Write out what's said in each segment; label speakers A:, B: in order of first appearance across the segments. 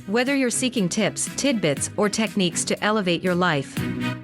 A: Whether you're seeking tips, tidbits, or techniques to elevate your life,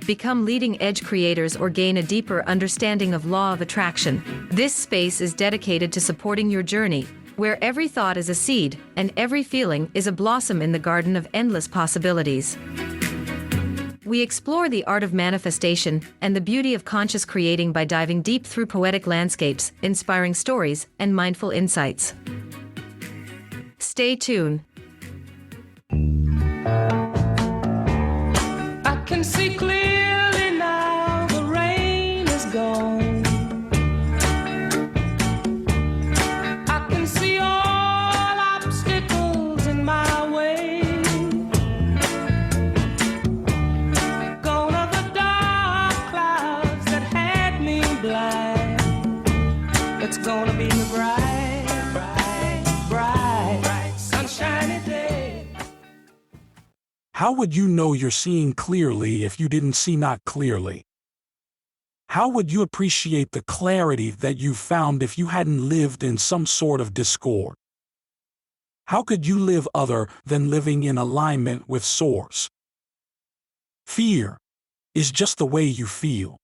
A: become leading-edge creators or gain a deeper understanding of law of attraction, this space is dedicated to supporting your journey, where every thought is a seed and every feeling is a blossom in the garden of endless possibilities. We explore the art of manifestation and the beauty of conscious creating by diving deep through poetic landscapes, inspiring stories, and mindful insights. Stay tuned.
B: I can see clearly now, the rain is gone. I can see all obstacles in my way. Gone are the dark clouds that had me blind. It's gonna be a bright, bright, bright, bright, sunshiny day.
C: How would you know you're seeing clearly if you didn't see not clearly? How would you appreciate the clarity that you found if you hadn't lived in some sort of discord? How could you live other than living in alignment with Source? Fear is just the way you feel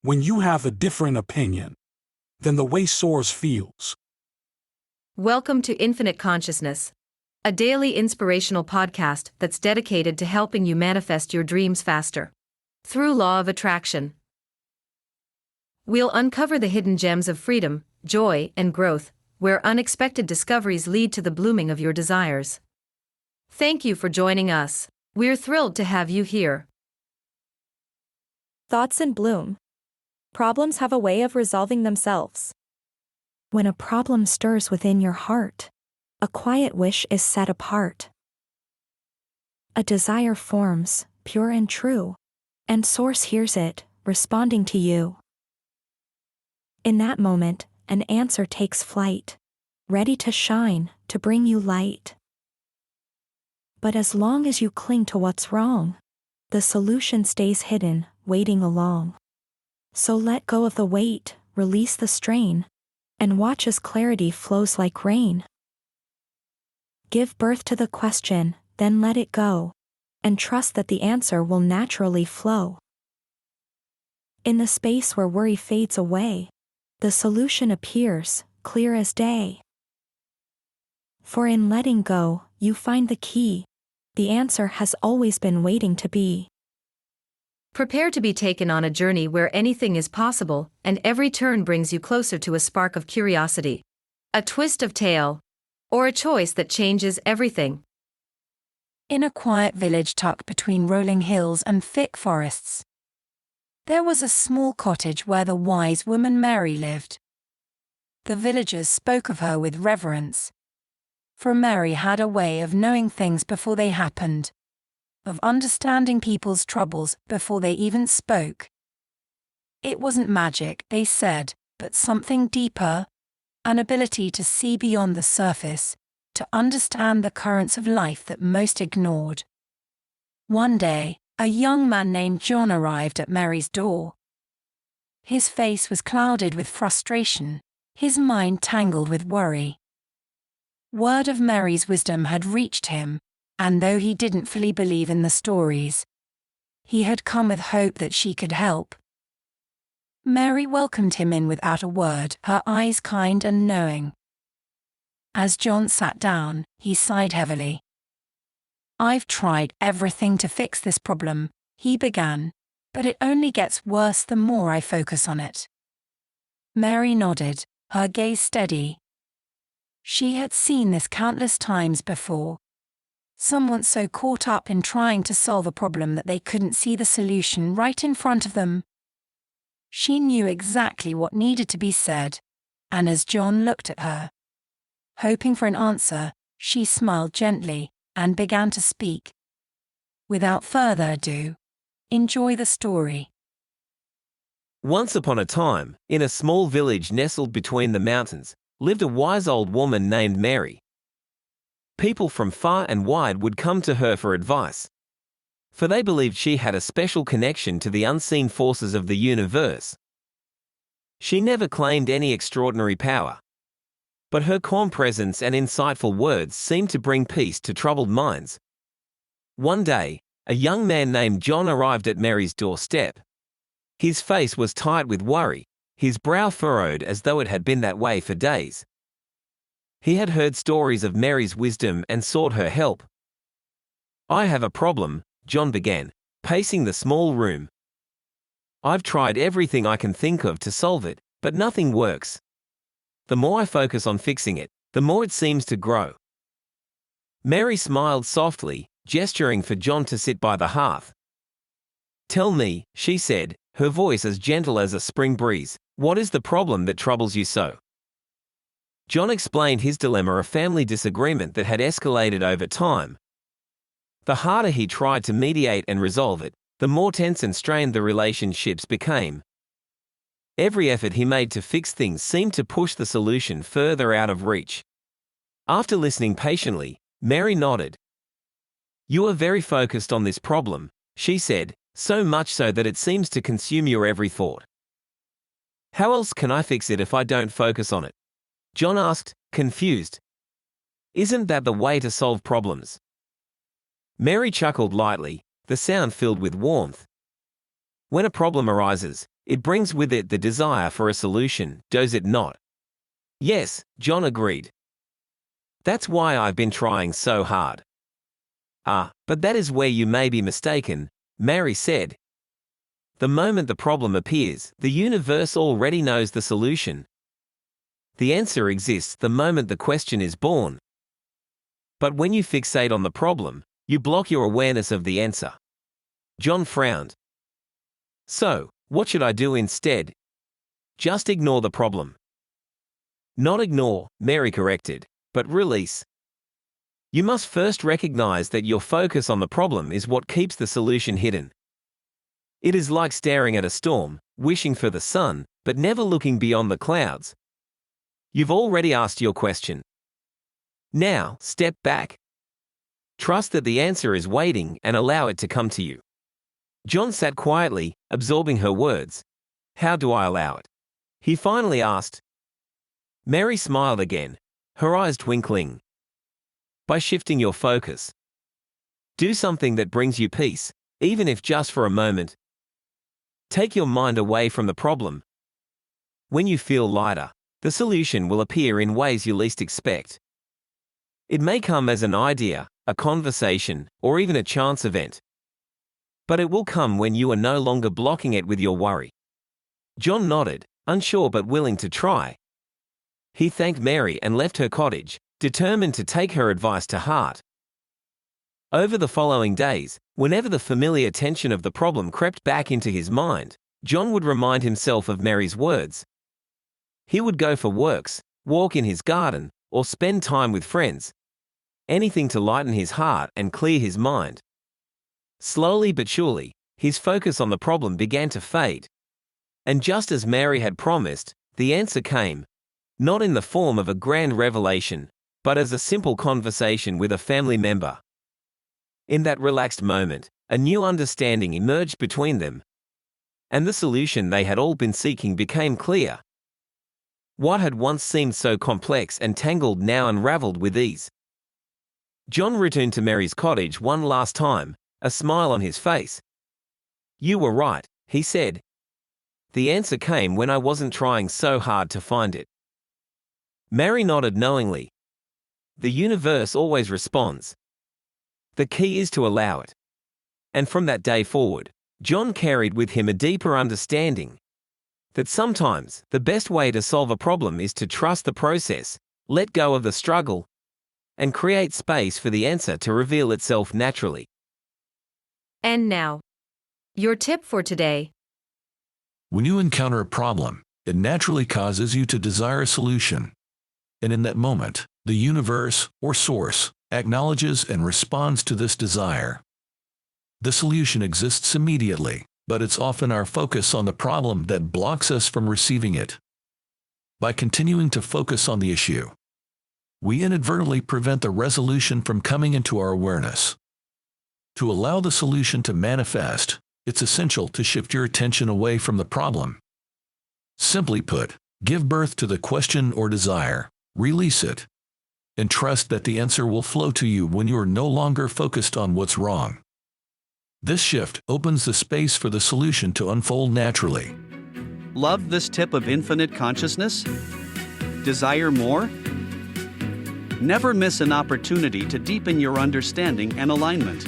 C: when you have a different opinion than the way Source feels.
A: Welcome to Infinite Consciousness, a daily inspirational podcast that's dedicated to helping you manifest your dreams faster through law of attraction. We'll uncover the hidden gems of freedom, joy, and growth, where unexpected discoveries lead to the blooming of your desires. Thank you for joining us. We're thrilled to have you here.
D: Thoughts in bloom. Problems have a way of resolving themselves. When a problem stirs within your heart, a quiet wish is set apart. A desire forms, pure and true, and Source hears it, responding to you. In that moment, an answer takes flight, ready to shine, to bring you light. But as long as you cling to what's wrong, the solution stays hidden, waiting along. So let go of the weight, release the strain, and watch as clarity flows like rain. Give birth to the question, then let it go, and trust that the answer will naturally flow. In the space where worry fades away, the solution appears, clear as day. For in letting go, you find the key. The answer has always been waiting to be.
A: Prepare to be taken on a journey where anything is possible, and every turn brings you closer to a spark of curiosity, a twist of tale, or a choice that changes everything.
E: In a quiet village tucked between rolling hills and thick forests, there was a small cottage where the wise woman Mary lived. The villagers spoke of her with reverence, for Mary had a way of knowing things before they happened, of understanding people's troubles before they even spoke. It wasn't magic, they said, but something deeper, an ability to see beyond the surface, to understand the currents of life that most ignored. One day, a young man named John arrived at Mary's door. His face was clouded with frustration, his mind tangled with worry. Word of Mary's wisdom had reached him, and though he didn't fully believe in the stories, he had come with hope that she could help. Mary welcomed him in without a word, her eyes kind and knowing. As John sat down, he sighed heavily. "I've tried everything to fix this problem," he began, "but it only gets worse the more I focus on it." Mary nodded, her gaze steady. She had seen this countless times before. Someone so caught up in trying to solve a problem that they couldn't see the solution right in front of them. She knew exactly what needed to be said, and as John looked at her, hoping for an answer, she smiled gently and began to speak. Without further ado, enjoy the story.
F: Once upon a time, in a small village nestled between the mountains, lived a wise old woman named Mary. People from far and wide would come to her for advice, for they believed she had a special connection to the unseen forces of the universe. She never claimed any extraordinary power, but her calm presence and insightful words seemed to bring peace to troubled minds. One day, a young man named John arrived at Mary's doorstep. His face was tight with worry, his brow furrowed as though it had been that way for days. He had heard stories of Mary's wisdom and sought her help. "I have a problem," John began, pacing the small room. "I've tried everything I can think of to solve it, but nothing works. The more I focus on fixing it, the more it seems to grow." Mary smiled softly, gesturing for John to sit by the hearth. "Tell me," she said, her voice as gentle as a spring breeze, "what is the problem that troubles you so?" John explained his dilemma, a family disagreement that had escalated over time. The harder he tried to mediate and resolve it, the more tense and strained the relationships became. Every effort he made to fix things seemed to push the solution further out of reach. After listening patiently, Mary nodded. "You are very focused on this problem," she said, "so much so that it seems to consume your every thought. How else can I fix it if I don't focus on it?" John asked, confused. "Isn't that the way to solve problems?" Mary chuckled lightly, the sound filled with warmth. "When a problem arises, it brings with it the desire for a solution, does it not?" "Yes," John agreed. "That's why I've been trying so hard." But that is where you may be mistaken," Mary said. "The moment the problem appears, the universe already knows the solution. The answer exists the moment the question is born. But when you fixate on the problem, you block your awareness of the answer." John frowned. "So, what should I do instead?" "Just ignore the problem." "Not ignore," Mary corrected, "but release. You must first recognize that your focus on the problem is what keeps the solution hidden. It is like staring at a storm, wishing for the sun, but never looking beyond the clouds. You've already asked your question. Now, step back. Trust that the answer is waiting and allow it to come to you." John sat quietly, absorbing her words. "How do I allow it?" he finally asked. Mary smiled again, her eyes twinkling. "By shifting your focus. Do something that brings you peace, even if just for a moment. Take your mind away from the problem. When you feel lighter, the solution will appear in ways you least expect. It may come as an idea, a conversation, or even a chance event. But it will come when you are no longer blocking it with your worry." John nodded, unsure but willing to try. He thanked Mary and left her cottage, determined to take her advice to heart. Over the following days, whenever the familiar tension of the problem crept back into his mind, John would remind himself of Mary's words. He would go for walks, walk in his garden, or spend time with friends. Anything to lighten his heart and clear his mind. Slowly but surely, his focus on the problem began to fade. And just as Mary had promised, the answer came, not in the form of a grand revelation, but as a simple conversation with a family member. In that relaxed moment, a new understanding emerged between them, and the solution they had all been seeking became clear. What had once seemed so complex and tangled now unraveled with ease. John returned to Mary's cottage one last time, a smile on his face. "You were right," he said. "The answer came when I wasn't trying so hard to find it." Mary nodded knowingly. The universe always responds. The key is to allow it. And from that day forward, John carried with him a deeper understanding that sometimes the best way to solve a problem is to trust the process, let go of the struggle, and create space for the answer to reveal itself naturally.
A: And now, your tip for today.
G: When you encounter a problem, it naturally causes you to desire a solution. And in that moment, the universe, or source, acknowledges and responds to this desire. The solution exists immediately, but it's often our focus on the problem that blocks us from receiving it. By continuing to focus on the issue, we inadvertently prevent the resolution from coming into our awareness. To allow the solution to manifest, it's essential to shift your attention away from the problem. Simply put, give birth to the question or desire, release it, and trust that the answer will flow to you when you are no longer focused on what's wrong. This shift opens the space for the solution to unfold naturally.
H: Love this tip of infinite consciousness? Desire more? Never miss an opportunity to deepen your understanding and alignment.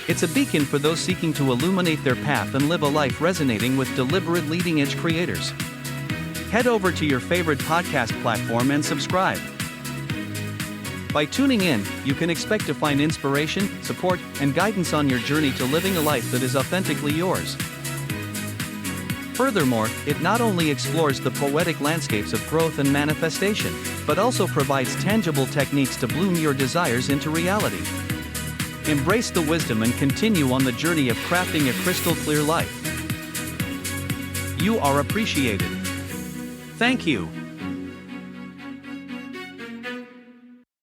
H: It's a beacon for those seeking to illuminate their path and live a life resonating with deliberate leading-edge creators. Head over to your favorite podcast platform and subscribe. By tuning in, you can expect to find inspiration, support, and guidance on your journey to living a life that is authentically yours. Furthermore, it not only explores the poetic landscapes of growth and manifestation, but also provides tangible techniques to bloom your desires into reality. Embrace the wisdom and continue on the journey of crafting a crystal clear life. You are appreciated. Thank you.